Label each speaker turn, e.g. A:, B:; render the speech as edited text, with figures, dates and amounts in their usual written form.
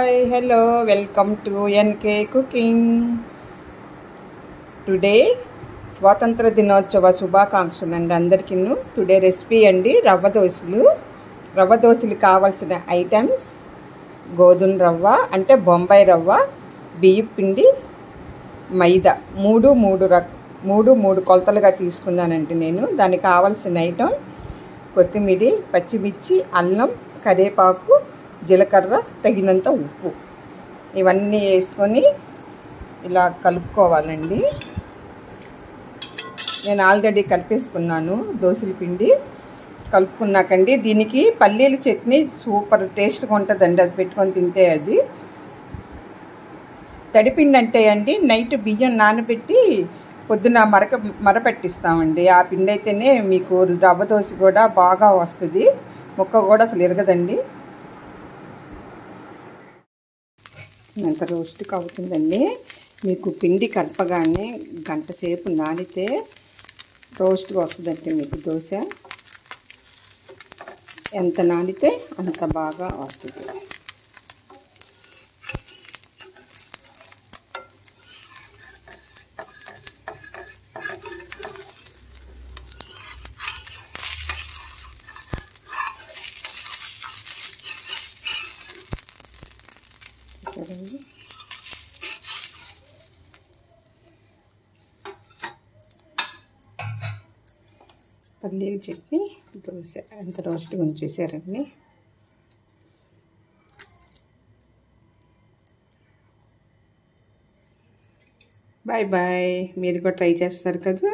A: Hi hello welcome to NK cooking. Today స్వాతంత్ర దినోత్సవ శుభాకాంక్షలు అండి అందరికీ. టుడే రెసిపీ అండి రవ్వ దోశలు. రవ్వ దోశలు కావాల్సిన ఐటమ్స్: గోధుమ రవ్వ అంటే బొంబాయి రవ్వ, బియ్యం పిండి, మైదా మూడు కొలతలుగా తీసుకున్నానండి నేను. దానికి కావాల్సిన ఐటమ్ కొత్తిమీర, పచ్చిమిర్చి, అల్లం, కరివేపాకు, జీలకర్ర, తగినంత ఉప్పు ఇవన్నీ వేసుకొని ఇలా కలుపుకోవాలండి. నేను ఆల్రెడీ కలిపేసుకున్నాను దోశల పిండి. కలుపుకున్నాకండి దీనికి పల్లీల చట్నీ సూపర్ టేస్ట్గా ఉంటుందండి. అది పెట్టుకొని తింటే అది తడిపిండి అంటే అండి నైట్ బియ్యం నానబెట్టి పొద్దున మరపెట్టిస్తామండి. ఆ పిండి అయితేనే మీకు రవ్వ దోశ కూడా బాగా వస్తుంది, ముక్క కూడా అసలు ఇరగదండి. అంత రోస్ట్గా అవుతుందండి. మీకు పిండి కలపగానే గంట సేపు నానితే రోస్ట్గా వస్తుందండి మీకు దోశ. ఎంత నానితే అంత బాగా వస్తుంది. చూడండి, పల్లీల చట్నీ దోశ ఎంత రోస్ట్గా ఉంచేసారండి. Bye bye. మీరు కూడా ట్రై చేస్తారు కదా.